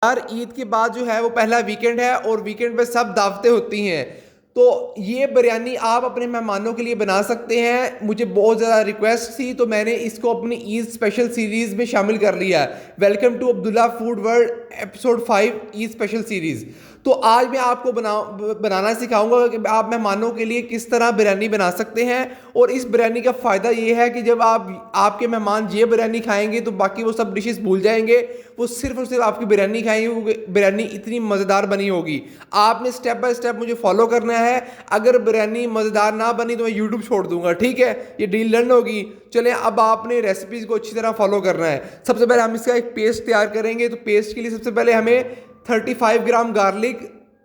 यार ईद के बाद जो है वो पहला वीकेंड है और वीकेंड पे सब दावतें होती हैं। तो ये बिरयानी आप अपने मेहमानों के लिए बना सकते हैं। मुझे बहुत ज़्यादा रिक्वेस्ट थी तो मैंने इसको अपनी ईद स्पेशल सीरीज़ में शामिल कर लिया है। Welcome to Abdullah food world episode 5 Eid special series. तो आज मैं आपको बनाना सिखाऊंगा कि आप मेहमानों के लिए किस तरह बिरयानी बना सकते हैं। और इस बिरयानी का फ़ायदा ये है कि जब आपके मेहमान ये बिरयानी खाएंगे तो बाकी वो सब डिशेस भूल जाएंगे। वो सिर्फ और सिर्फ आपकी बिरयानी खाएंगे क्योंकि बिरयानी इतनी मज़ेदार बनी होगी। आपने स्टेप बाय स्टेप मुझे फॉलो करना है। अगर बिरयानी मज़ेदार ना बनी तो मैं यूट्यूब छोड़ दूंगा, ठीक है। ये डील डन होगी। चलें, अब आपने रेसिपीज़ को अच्छी तरह फॉलो करना है। सबसे पहले हम इसका एक पेस्ट तैयार करेंगे। तो पेस्ट के लिए सबसे पहले हमें 35 ग्राम गार्लिक,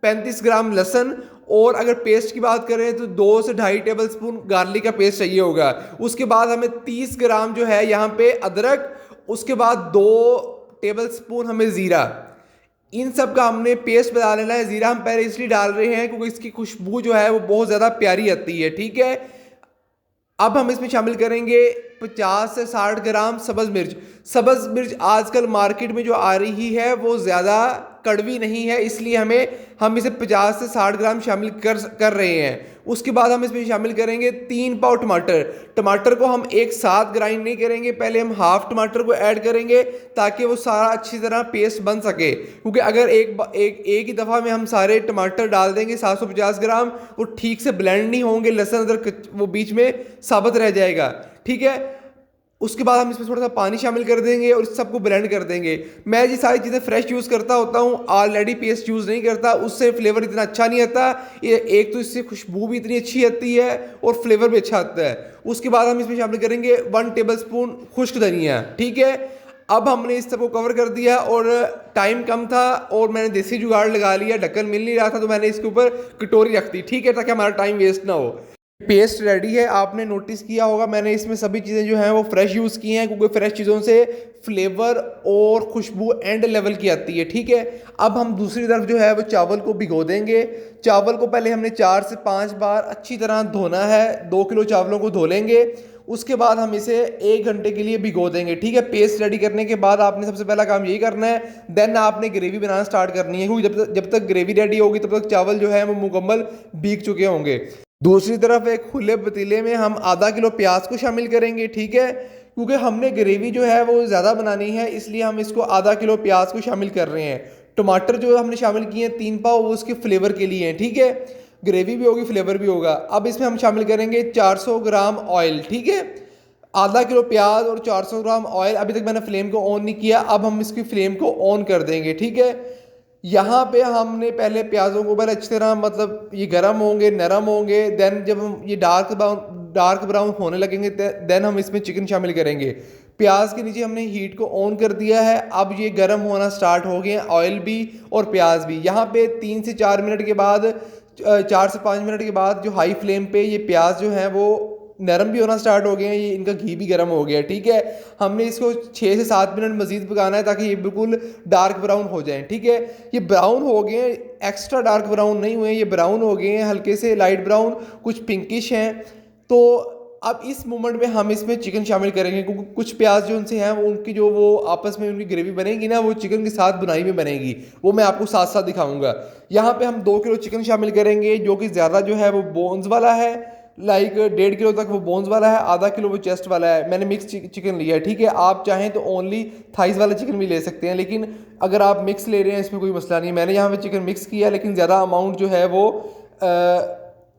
35 ग्राम लहसुन, और अगर पेस्ट की बात करें तो 2 से 2.5 टेबल स्पून गार्लिक का पेस्ट चाहिए होगा। उसके बाद हमें 30 ग्राम जो है यहाँ पे अदरक, उसके बाद 2 टेबल स्पून हमें ज़ीरा, इन सब का हमने पेस्ट बना लेना है। ज़ीरा हम पहले इसलिए डाल रहे हैं क्योंकि इसकी खुशबू जो है वो बहुत ज़्यादा प्यारी आती है, ठीक है। अब हम इसमें शामिल करेंगे 50 से 60 ग्राम सब्ज़ मिर्च। सब्ज़ मिर्च आजकल मार्केट में जो आ रही है वो ज़्यादा कड़वी नहीं है, इसलिए हम इसे 50 से 60 ग्राम शामिल कर रहे हैं। उसके बाद हम इसमें शामिल करेंगे 3 पाव टमाटर। टमाटर को हम एक साथ ग्राइंड नहीं करेंगे, पहले हम हाफ टमाटर को ऐड करेंगे ताकि वो सारा अच्छी तरह पेस्ट बन सके। क्योंकि अगर एक ही दफ़ा में हम सारे टमाटर डाल देंगे 750 ग्राम, वो ठीक से ब्लेंड नहीं होंगे, लहसुन अदरक वो बीच में साबुत रह जाएगा, ठीक है। उसके बाद हम इसमें थोड़ा सा पानी शामिल कर देंगे और इस सबको ब्लेंड कर देंगे। मैं ये सारी चीज़ें फ्रेश यूज़ करता होता हूँ, ऑलरेडी पेस्ट यूज़ नहीं करता, उससे फ्लेवर इतना अच्छा नहीं आता। ये एक तो इससे खुशबू भी इतनी अच्छी आती है और फ्लेवर भी अच्छा आता है। उसके बाद हम इसमें शामिल करेंगे 1 टेबल स्पून खुश्क धनिया, ठीक है। अब हमने इस सबको कवर कर दिया और टाइम कम था और मैंने देसी जुगाड़ लगा लिया, ढक्कन मिल नहीं रहा था तो मैंने इसके ऊपर कटोरी रख दी, ठीक है, ताकि हमारा टाइम वेस्ट ना हो। पेस्ट रेडी है। आपने नोटिस किया होगा मैंने इसमें सभी चीज़ें जो हैं वो फ्रेश यूज़ की हैं क्योंकि फ्रेश चीज़ों से फ्लेवर और खुशबू एंड लेवल की आती है, ठीक है। अब हम दूसरी तरफ जो है वो चावल को भिगो देंगे। चावल को पहले हमने 4 से 5 बार अच्छी तरह धोना है। 2 किलो चावलों को धो लेंगे। उसके बाद हम इसे 1 घंटे के लिए भिगो देंगे, ठीक है। पेस्ट रेडी करने के बाद आपने सबसे पहला काम यही करना है। देन आपने ग्रेवी बनाना स्टार्ट करनी है क्योंकि जब तक ग्रेवी रेडी होगी तब तक चावल जो है वो मुकम्मल भीग चुके होंगे। दूसरी तरफ एक खुले पतीले में हम आधा किलो प्याज को शामिल करेंगे, ठीक है। क्योंकि हमने ग्रेवी जो है वो ज़्यादा बनानी है इसलिए हम इसको आधा किलो प्याज को शामिल कर रहे हैं। टमाटर जो हमने शामिल किए हैं 3 पाव, वो उसके फ्लेवर के लिए हैं, ठीक है। ग्रेवी भी होगी, फ्लेवर भी होगा। अब इसमें हम शामिल करेंगे 400 ग्राम ऑयल, ठीक है। आधा किलो प्याज और 400 ग्राम ऑयल। अभी तक मैंने फ्लेम को ऑन नहीं किया, अब हम इसकी फ्लेम को ऑन कर देंगे, ठीक है। यहाँ पे हमने पहले प्याज़ों को पहले अच्छी तरह मतलब ये गर्म होंगे, नरम होंगे। देन जब हम ये डार्क ब्राउन होने लगेंगे देन हम इसमें चिकन शामिल करेंगे। प्याज के नीचे हमने हीट को ऑन कर दिया है। अब ये गर्म होना स्टार्ट हो गए हैं, ऑयल भी और प्याज भी। यहाँ पे 3 से 4 मिनट के बाद 4 से 5 मिनट के बाद जो हाई फ्लेम पे ये प्याज जो है वो नरम भी होना स्टार्ट हो गए हैं, ये इनका घी भी गर्म हो गया, ठीक है। हमने इसको 6 से 7 मिनट मजीद पकाना है ताकि ये बिल्कुल डार्क ब्राउन हो जाए, ठीक है। ये ब्राउन हो गए हैं, एक्स्ट्रा डार्क ब्राउन नहीं हुए, ये ब्राउन हो गए हैं, हल्के से लाइट ब्राउन, कुछ पिंकिश हैं। तो अब इस मोमेंट में हम इसमें चिकन शामिल करेंगे क्योंकि कुछ प्याज जो उनसे हैं वो उनकी जो वो आपस में उनकी ग्रेवी बनेगी ना, वो चिकन के साथ बुनाई में बनेगी, वो मैं आपको साथ साथ दिखाऊंगा। यहाँ पे हम 2 किलो चिकन शामिल करेंगे जो कि ज़्यादा जो है वो बोन्स वाला है, लाइक 1.5 किलो तक वो बोन्स वाला है, आधा किलो वो चेस्ट वाला है। मैंने मिक्स चिकन लिया है, ठीक है। आप चाहें तो ओनली थाइस वाला चिकन भी ले सकते हैं, लेकिन अगर आप मिक्स ले रहे हैं इसमें कोई मसला नहीं। मैंने यहाँ पे चिकन मिक्स किया लेकिन ज़्यादा अमाउंट जो है वो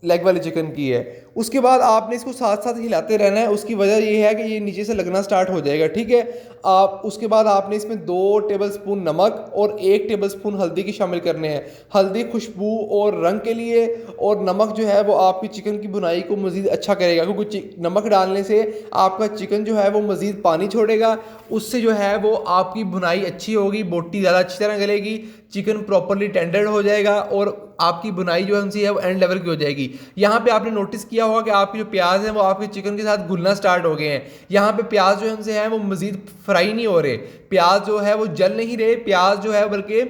लेग वाले चिकन की है। उसके बाद आपने इसको साथ साथ हिलाते रहना है। उसकी वजह ये है कि ये नीचे से लगना स्टार्ट हो जाएगा, ठीक है। आप उसके बाद आपने इसमें 2 टेबल स्पून नमक और 1 टेबल स्पून हल्दी की शामिल करने हैं। हल्दी खुशबू और रंग के लिए, और नमक जो है वो आपकी चिकन की बुनाई को मज़ीद अच्छा करेगा क्योंकि नमक डालने से आपका चिकन जो है वो मज़ीद पानी छोड़ेगा, उससे जो है वो आपकी बुनाई अच्छी होगी, बोटी ज़्यादा अच्छी तरह गलेगी, चिकन प्रॉपरली टेंडर हो जाएगा और आपकी बुनाई जो है वो एंड लेवल की हो जाएगी। यहाँ पे आपने नोटिस किया होगा कि आपके जो प्याज हैं वो आपके चिकन के साथ घुलना स्टार्ट हो गए हैं। यहाँ पे प्याज जो है वो मज़ीद फ्राई नहीं हो रहे, प्याज जो है वो जल नहीं रहे, प्याज जो है बल्कि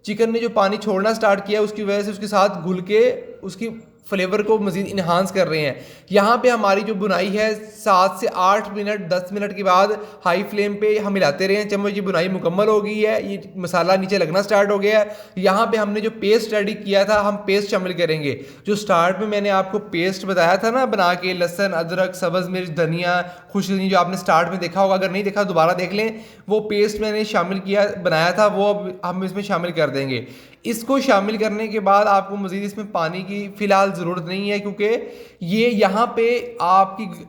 चिकन ने जो पानी छोड़ना स्टार्ट किया उसकी वजह से उसके साथ घुल के उसकी फ्लेवर को मज़ीद इन्हांस कर रहे हैं। यहाँ पे हमारी जो बुनाई है 7 से 8 मिनट 10 मिनट के बाद हाई फ्लेम पे हम मिलाते रहे हैं चम्मच। ये बुनाई मुकम्मल हो गई है, ये मसाला नीचे लगना स्टार्ट हो गया है। यहाँ पे हमने जो पेस्ट रेडी किया था हम पेस्ट शामिल करेंगे। जो स्टार्ट में मैंने आपको पेस्ट बताया था ना बना के, लहसुन, अदरक, सब्ज़ मिर्च, धनिया, खुशबू, जो आपने स्टार्ट में देखा होगा, अगर नहीं देखा दोबारा देख लें। वो पेस्ट मैंने शामिल किया बनाया था, वो अब हम इसमें शामिल कर देंगे। इसको शामिल करने के बाद आपको मज़ीद इसमें पानी की फ़िलहाल ज़रूरत नहीं है, क्योंकि ये यहाँ पे आपकी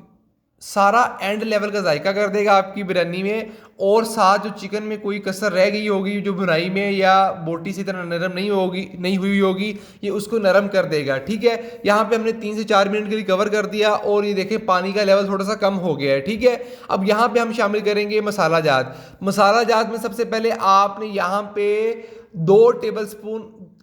सारा एंड लेवल का जायका कर देगा आपकी बिरयानी में। और साथ जो चिकन में कोई कसर रह गई होगी जो बुनाई में या बोटी से इतना नरम नहीं हुई होगी, ये उसको नरम कर देगा। ठीक है, यहाँ पे हमने 3 से 4 मिनट के लिए कवर कर दिया और ये देखें पानी का लेवल थोड़ा सा कम हो गया है। ठीक है, अब यहाँ पे हम शामिल करेंगे मसाला जात। मसाला जात में सबसे पहले आपने यहाँ पे 2 टेबल स्पून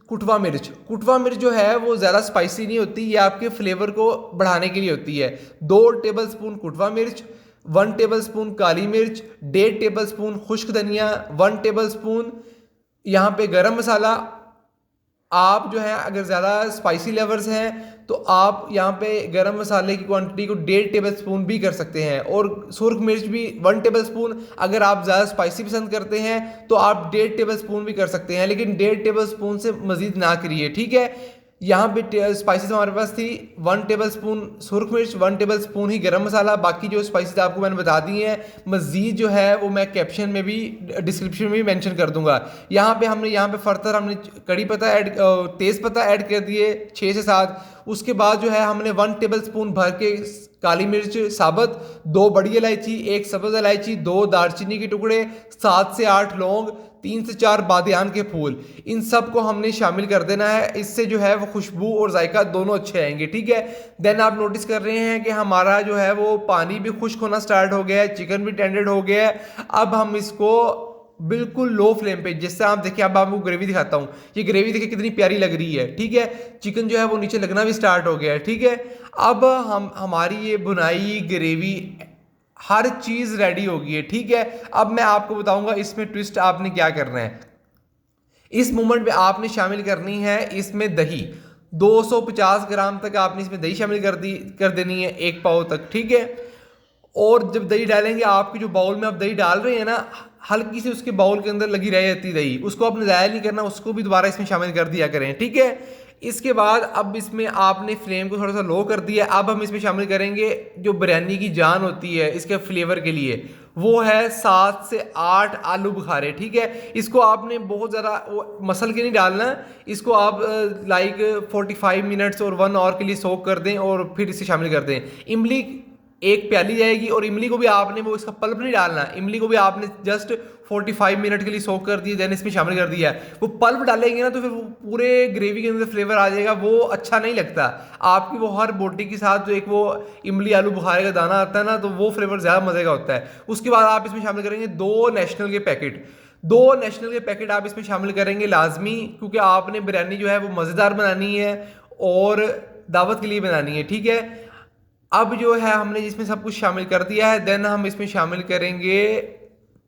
कुटवा मिर्च जो है वो ज़्यादा स्पाइसी नहीं होती, ये आपके फ्लेवर को बढ़ाने के लिए होती है। 2 टेबल स्पून कुटवा मिर्च, 1 टेबल स्पून काली मिर्च, 1.5 टेबल स्पून खुश्क धनिया, 1 टेबल स्पून यहाँ पे गरम मसाला। आप जो है अगर ज़्यादा स्पाइसी लेवर्स हैं तो आप यहाँ पे गरम मसाले की क्वांटिटी को 1.5 टेबल स्पून भी कर सकते हैं, और सुर्ख मिर्च भी 1 टेबल स्पून। अगर आप ज़्यादा स्पाइसी पसंद करते हैं तो आप 1.5 टेबल स्पून भी कर सकते हैं, लेकिन 1.5 टेबल स्पून से मज़ीद ना करिए। ठीक है, यहाँ पे स्पाइसेस हमारे पास थी 1 टेबल स्पून सुर्ख मिर्च, 1 टेबल स्पून ही गरम मसाला। बाकी जो स्पाइसेस आपको मैंने बता दी हैं, मज़ीद जो है वो मैं कैप्शन में भी डिस्क्रिप्शन में भी मेंशन कर दूंगा। यहाँ पे फर्दर हमने कड़ी पत्ता तेज़ पत्ता ऐड कर दिए 6 से 7। उसके बाद जो है हमने 1 टेबल स्पून भर के काली मिर्च साबुत, 2 बड़ी इलायची, 1 सब्ज़ इलायची, 2 दालचीनी के टुकड़े, 7 से 8 लौंग, 3 से 4 बादियान के फूल, इन सब को हमने शामिल कर देना है। इससे जो है वो खुशबू और जायका दोनों अच्छे आएंगे। ठीक है, देन आप नोटिस कर रहे हैं कि हमारा जो है वो पानी भी खुश्क होना स्टार्ट हो गया है, चिकन भी टेंडर हो गया है। अब हम इसको बिल्कुल लो फ्लेम पे, जिससे आप देखिए, अब आपको ग्रेवी दिखाता हूँ। ये ग्रेवी देखिए कितनी प्यारी लग रही है। ठीक है, चिकन जो है वो नीचे लगना भी स्टार्ट हो गया है। ठीक है, अब हमारी ये बुनाई ग्रेवी हर चीज़ रेडी हो गई है। ठीक है, अब मैं आपको बताऊंगा इसमें ट्विस्ट आपने क्या करना है। इस मोमेंट पे आपने शामिल करनी है इसमें दही। 250 ग्राम तक आपने इसमें दही शामिल कर देनी है, 1 पाव तक। ठीक है, और जब दही डालेंगे, आपकी जो बाउल में आप दही डाल रहे हैं ना, हल्की सी उसके बाउल के अंदर लगी रह जाती दही, उसको आपने ज़ाया नहीं करना, उसको भी दोबारा इसमें शामिल कर दिया करें। ठीक है, इसके बाद अब इसमें आपने फ्लेम को थोड़ा सा लो कर दिया। अब हम इसमें शामिल करेंगे जो बिरयानी की जान होती है इसके फ्लेवर के लिए, वो है 7 से 8 आलू बुखारे। ठीक है, इसको आपने बहुत ज़्यादा मसल के नहीं डालना, इसको आप लाइक 45 मिनट्स और 1 आवर के लिए सोक कर दें और फिर इसे शामिल कर दें। इमली 1 प्याली जाएगी, और इमली को भी आपने वो इसका पल्प नहीं डालना, इमली को भी आपने जस्ट 45 मिनट के लिए सोक कर दिया, देन इसमें शामिल कर दिया। वो पल्प डालेंगे ना तो फिर वो पूरे ग्रेवी के अंदर फ्लेवर आ जाएगा, वो अच्छा नहीं लगता आपकी। वो हर बोटी के साथ जो एक वो इमली आलू बुखारे का दाना आता है ना, तो वो फ्लेवर ज़्यादा मज़े का होता है। उसके बाद आप इसमें शामिल करेंगे 2 नेशनल के पैकेट आप इसमें शामिल करेंगे लाजमी, क्योंकि आपने बिरयानी जो है वो मज़ेदार बनानी है और दावत के लिए बनानी है। ठीक है, अब जो है हमने इसमें सब कुछ शामिल कर दिया है, देन हम इसमें शामिल करेंगे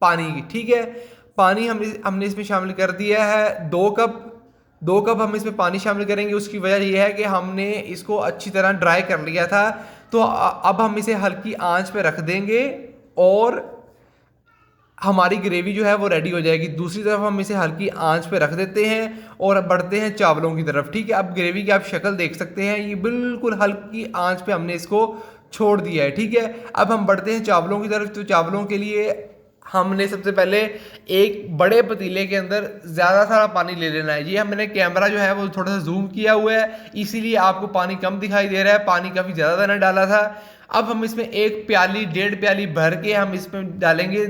पानी। ठीक है, पानी हमने इसमें शामिल कर दिया है 2 कप हम इसमें पानी शामिल करेंगे। उसकी वजह यह है कि हमने इसको अच्छी तरह ड्राई कर लिया था, तो अब हम इसे हल्की आंच पे रख देंगे और हमारी ग्रेवी जो है वो रेडी हो जाएगी। दूसरी तरफ हम इसे हल्की आंच पे रख देते हैं और बढ़ते हैं चावलों की तरफ। ठीक है, अब ग्रेवी की आप शक्ल देख सकते हैं, ये बिल्कुल हल्की आंच पे हमने इसको छोड़ दिया है। ठीक है, अब हम बढ़ते हैं चावलों की तरफ। तो चावलों के लिए हमने सबसे पहले एक बड़े पतीले के अंदर ज़्यादा सारा पानी ले लेना है। ये मैंने कैमरा जो है वो थोड़ा सा जूम किया हुआ है, इसीलिए आपको पानी कम दिखाई दे रहा है, पानी काफ़ी ज़्यादा मैंने डाला था। अब हम इसमें 1 प्याली 1.5 प्याली भर के हम इसमें डालेंगे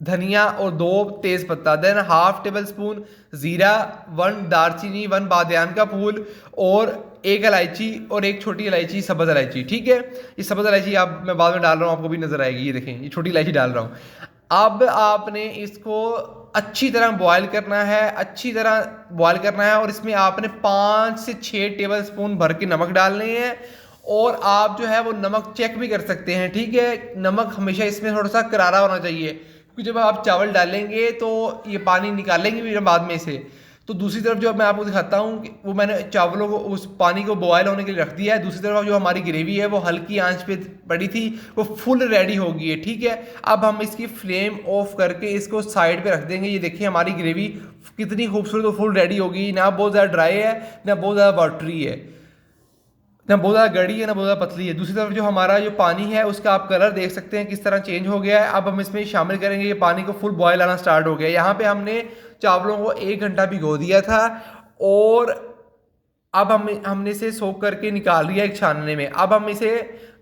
धनिया और 2 तेज़ पत्ता, देन 1/2 टेबल स्पून ज़ीरा, 1 दालचीनी, 1 बादियान का फूल और 1 इलायची और 1 छोटी इलायची सब्ज़ इलायची। ठीक है, ये सब्ज़ इलायची मैं बाद में डाल रहा हूँ, आपको भी नज़र आएगी। ये देखें, ये छोटी इलायची डाल रहा हूँ। अब आपने इसको अच्छी तरह बॉयल करना है, और इसमें आपने 5 से 6 टेबल स्पून भर के नमक डालने हैं, और आप जो है वो नमक चेक भी कर सकते हैं। ठीक है, नमक हमेशा इसमें थोड़ा सा करारा होना चाहिए, क्योंकि जब आप चावल डालेंगे तो ये पानी निकालेंगे भी बाद में इसे, तो दूसरी तरफ जो मैं आपको दिखाता हूँ कि वो मैंने चावलों को उस पानी को बॉयल होने के लिए रख दिया है। दूसरी तरफ जो हमारी ग्रेवी है वो हल्की आंच पे पड़ी थी, वो फुल रेडी हो गई है। ठीक है, अब हम इसकी फ्लेम ऑफ करके इसको साइड पे रख देंगे। ये देखिए हमारी ग्रेवी कितनी खूबसूरत और फुल रेडी होगी, ना बहुत ज़्यादा ड्राई है ना बहुत ज़्यादा वाटरी है, ना बहुत ज़्यादा गड़ी है ना बहुत ज़्यादा पतली है। दूसरी तरफ जो हमारा जो पानी है उसका आप कलर देख सकते हैं किस तरह चेंज हो गया है। अब हम इसमें शामिल करेंगे, ये पानी को फुल बॉयल आना स्टार्ट हो गया। यहाँ पे हमने चावलों को 1 घंटा भिगो दिया था और अब हमने इसे सोख करके निकाल लिया एक छानने में। अब हम इसे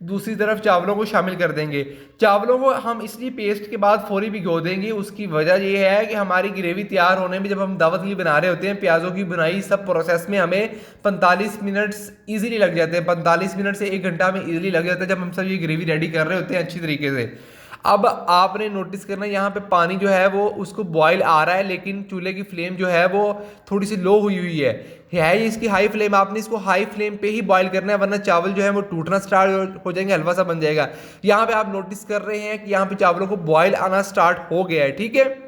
दूसरी तरफ चावलों को शामिल कर देंगे। चावलों को हम इसलिए पेस्ट के बाद फौरी भिगो देंगे, उसकी वजह यह है कि हमारी ग्रेवी तैयार होने में, जब हम दावत के लिए बना रहे होते हैं, प्याज़ों की बुनाई सब प्रोसेस में हमें 45 मिनट ईजिली लग जाते हैं। 45 मिनट से 1 घंटा में ईजिली लग जाता है जब हम सब ये ग्रेवी रेडी कर रहे होते हैं अच्छी तरीके से। अब आपने नोटिस करना यहाँ पे पानी जो है वो उसको बॉयल आ रहा है, लेकिन चूल्हे की फ्लेम जो है वो थोड़ी सी लो हुई हुई है इसकी हाई फ्लेम। आपने इसको हाई फ्लेम पे ही बॉयल करना है, वरना चावल जो है वो टूटना स्टार्ट हो जाएंगे, हलवा सा बन जाएगा। यहाँ पे आप नोटिस कर रहे हैं कि यहाँ पे चावलों को बॉयल आना स्टार्ट हो गया है। ठीक है,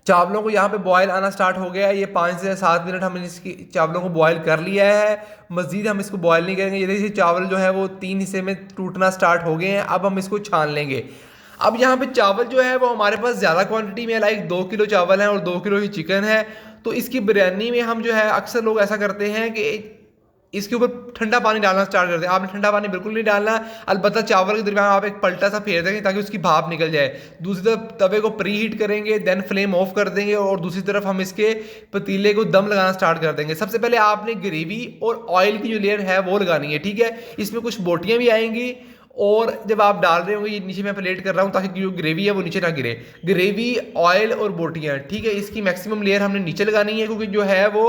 चावलों को यहाँ पे बॉयल आना स्टार्ट हो गया है। ये 5 से 7 मिनट हमने इसकी चावलों को बॉयल कर लिया है, मज़ीद हम इसको बॉयल नहीं करेंगे। ये देखिए चावल जो है वो 3 हिस्से में टूटना स्टार्ट हो गए हैं। अब हम इसको छान लेंगे। अब यहाँ पे चावल जो है वो हमारे पास ज़्यादा क्वांटिटी में, लाइक 2 किलो चावल है और 2 किलो ही चिकन है। तो इसकी बिरयानी में हम जो है अक्सर लोग ऐसा करते हैं कि इसके ऊपर ठंडा पानी डालना स्टार्ट कर दें। आपने ठंडा पानी बिल्कुल नहीं डालना, अलबत्ता चावल के दरमियान आप एक पलटा सा फेर देंगे ताकि उसकी भाप निकल जाए। दूसरी तरफ तवे को प्री हीट करेंगे, देन फ्लेम ऑफ कर देंगे और दूसरी तरफ हम इसके पतीले को दम लगाना स्टार्ट कर देंगे। सबसे पहले आपने ग्रेवी और ऑयल की जो लेयर है वो लगानी है। ठीक है, इसमें कुछ बोटियाँ भी आएंगी और जब आप डाल रहे होंगे, ये नीचे मैं प्लेट कर रहा हूँ ताकि जो ग्रेवी है वो नीचे ना गिरे। ग्रेवी, ऑयल और बोटियाँ, ठीक है, इसकी मैक्सिमम लेयर हमने नीचे लगानी है, क्योंकि जो है वो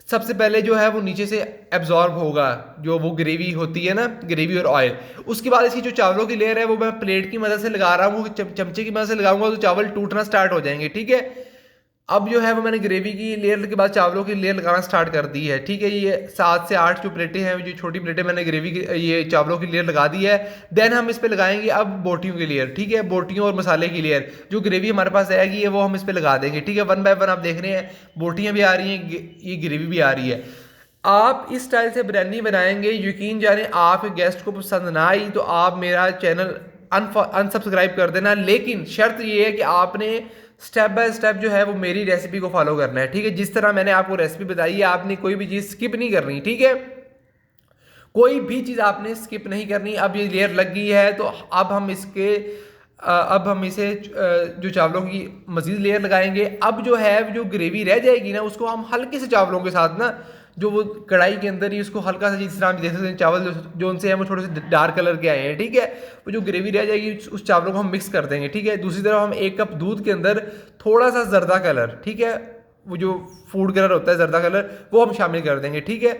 सबसे पहले जो है वो नीचे से एब्जॉर्ब होगा, जो वो ग्रेवी होती है ना, ग्रेवी और ऑयल। उसके बाद इसकी जो चावलों की लेयर है वो मैं प्लेट की मदद से लगा रहा हूँ, चमचे की मदद से लगाऊंगा तो चावल टूटना स्टार्ट हो जाएंगे। ठीक है, अब जो है वो मैंने ग्रेवी की लेयर के बाद चावलों की लेयर लगाना स्टार्ट कर दी है। ठीक है, ये 7 से 8 जो प्लेटें हैं, जो छोटी प्लेटें, मैंने ग्रेवी की ये चावलों की लेयर लगा दी है। देन हम इस पे लगाएंगे अब बोटियों की लेयर। ठीक है, बोटियों और मसाले की लेयर, जो ग्रेवी हमारे पास आएगी है वो हम इस पे लगा देंगे। ठीक है, 1 बाय 1 आप देख रहे हैं, बोटियाँ भी आ रही हैं, ये ग्रेवी भी आ रही है। आप इस स्टाइल से बिरयानी बनाएंगे, यकीन जाने आप गेस्ट को पसंद ना आई तो आप मेरा चैनल अनसब्सक्राइब कर देना। लेकिन शर्त ये है कि आपने स्टेप बाय स्टेप जो है वो मेरी रेसिपी को फॉलो करना है। ठीक है, जिस तरह मैंने आपको रेसिपी बताई है आपने कोई भी चीज़ स्किप नहीं करनी। ठीक है, कोई भी चीज़ आपने स्किप नहीं करनी। अब ये लेयर लग गई है तो अब हम इसे जो चावलों की मज़ीद लेयर लगाएंगे। अब जो है जो ग्रेवी रह जाएगी ना, उसको हम हल्के से चावलों के साथ ना, जो वो कढ़ाई के अंदर ही उसको हल्का सा, जिस तरह हम देख सकते हैं चावल जो उनसे हैं वो थोड़े से डार्क कलर के आए हैं। ठीक है, वो जो ग्रेवी रह जाएगी उस चावलों को हम मिक्स कर देंगे। ठीक है, दूसरी तरफ हम 1 कप दूध के अंदर थोड़ा सा जर्दा कलर, ठीक है, वो जो फूड कलर होता है जर्दा कलर, वो हम शामिल कर देंगे। ठीक है,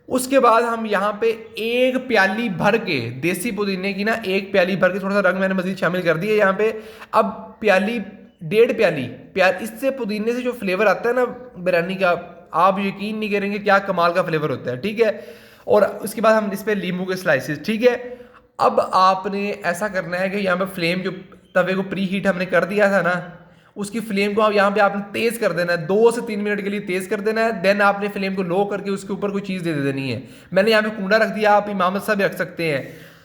उसके बाद हम यहाँ पे 1 प्याली भर के देसी पुदीने की ना, 1 प्याली भर के, थोड़ा सा रंग मैंने मजीद शामिल कर दिया यहाँ पे। अब प्याली, 1.5 प्याली इससे पुदीने से जो फ्लेवर आता है ना बिरयानी का, आप यकीन नहीं करेंगे क्या कमाल का फ्लेवर होता है। ठीक है, और उसके बाद हम इस पर नींबू के स्लाइसेस। ठीक है, अब आपने ऐसा करना है कि यहाँ पे फ्लेम, जो तवे को प्री हीट हमने कर दिया था ना, उसकी फ्लेम को यहाँ पे आपने तेज़ कर देना है, 2 से 3 मिनट के लिए तेज़ कर देना है। देन आपने फ्लेम को लो करके उसके ऊपर कोई चीज़ दे देनी है। मैंने यहाँ पे कूड़ा रख दिया, आप इमामत सा भी रख सकते हैं।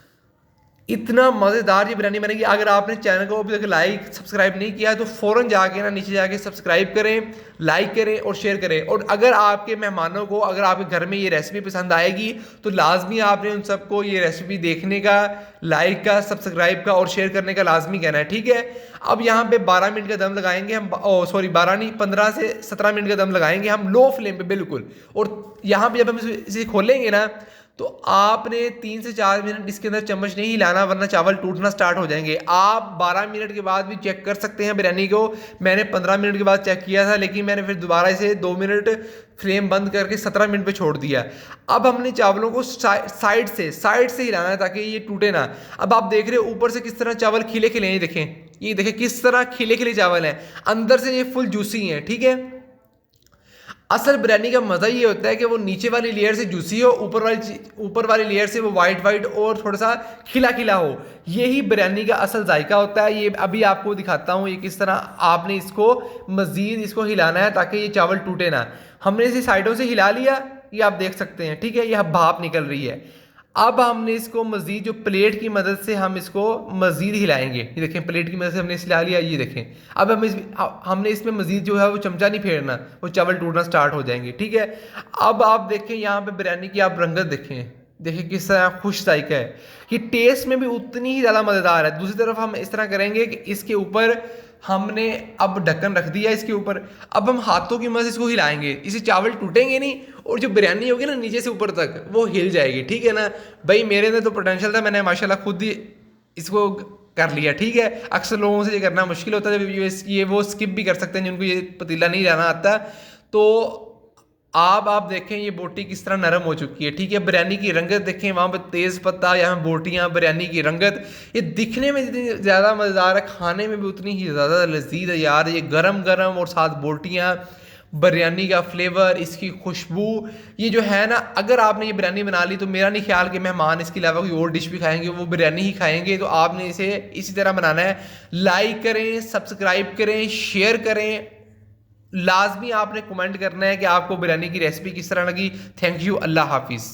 इतना मज़ेदार ये बिरयानी बनेगी। अगर आपने चैनल को अभी तक लाइक सब्सक्राइब नहीं किया है तो फ़ौरन जाके ना नीचे जाके सब्सक्राइब करें, लाइक करें और शेयर करें। और अगर आपके मेहमानों को, अगर आपके घर में ये रेसिपी पसंद आएगी तो लाजमी आपने उन सबको ये रेसिपी देखने का, लाइक का, सब्सक्राइब का और शेयर करने का लाजमी कहना है। ठीक है, अब यहाँ पे 12 मिनट का दम लगाएंगे हम, 12 नहीं, 15 से 17 मिनट का दम लगाएंगे हम लो फ्लेम पे बिल्कुल। और यहाँ पे जब हम इसे खोलेंगे ना तो आपने 3 से 4 मिनट इसके अंदर चम्मच नहीं हिलाना, वरना चावल टूटना स्टार्ट हो जाएंगे। आप 12 मिनट के बाद भी चेक कर सकते हैं बिरयानी को। मैंने 15 मिनट के बाद चेक किया था, लेकिन मैंने फिर दोबारा इसे 2 मिनट फ्लेम बंद करके 17 मिनट पे छोड़ दिया। अब हमने चावलों को साइड से हिलाना है ताकि ये टूटे ना। अब आप देख रहे हो ऊपर से किस तरह चावल खिले खिले हैं, ये देखें किस तरह खिले खिले चावल हैं, अंदर से ये फुल जूसी हैं। ठीक है, असल बिरयानी का मज़ा ये होता है कि वो नीचे वाली लेयर से जूसी हो, ऊपर वाली लेयर से वो वाइट वाइट और थोड़ा सा खिला खिला हो। यही बिरयानी का असल जायका होता है। ये अभी आपको दिखाता हूँ ये किस तरह आपने इसको मज़ीद इसको हिलाना है ताकि ये चावल टूटे ना। हमने इसे साइडों से हिला लिया, ये आप देख सकते हैं, ठीक है, यह भाप निकल रही है। अब हमने इसको मज़ीद जो प्लेट की मदद से हम इसको मज़ीद हिलाएंगे। ये देखें, प्लेट की मदद से हमने इसे हिला लिया, ये देखें। अब हमने इसमें मज़ीद जो है वो चमचा नहीं फेरना, वो चावल टूटना स्टार्ट हो जाएंगे, ठीक है। अब आप देखें यहाँ पे बिरयानी की आप रंगत देखें, देखिए किस तरह खुश जायका है। ये टेस्ट में भी उतनी ही ज़्यादा मज़ेदार है। दूसरी तरफ हम इस तरह करेंगे कि इसके ऊपर हमने अब ढक्कन रख दिया इसके ऊपर, अब हम हाथों की मदद से इसको हिलाएंगे, इससे चावल टूटेंगे नहीं और जो बिरयानी होगी ना नीचे से ऊपर तक वो हिल जाएगी, ठीक है ना भाई। मेरे में तो पोटेंशियल था, मैंने माशाल्लाह खुद ही इसको कर लिया, ठीक है। अक्सर लोगों से ये करना मुश्किल होता है, जब ये वो स्किप भी कर सकते हैं जिनको ये पतीला नहीं लाना आता। तो आप देखें ये बोटी किस तरह नरम हो चुकी है, ठीक है। बिरयानी की रंगत देखें, वहाँ पे तेज़ पत्ता, यहाँ बोटियाँ, बिरयानी की रंगत, ये दिखने में जितनी ज़्यादा मज़ेदार है, खाने में भी उतनी ही ज़्यादा लजीज है यार। ये गरम गरम और साथ बोटियाँ, बिरयानी का फ्लेवर, इसकी खुशबू, ये जो है ना, अगर आपने ये बिरयानी बना ली तो मेरा नहीं ख्याल कि मेहमान इसके अलावा कोई और डिश भी खाएंगे, वो बिरयानी ही खाएंगे। तो आपने इसे इसी तरह बनाना है। लाइक करें, सब्सक्राइब करें, शेयर करें, लाजमी आपने कमेंट करना है कि आपको बिरयानी की रेसिपी किस तरह लगी। थैंक यू, अल्लाह हाफिज़।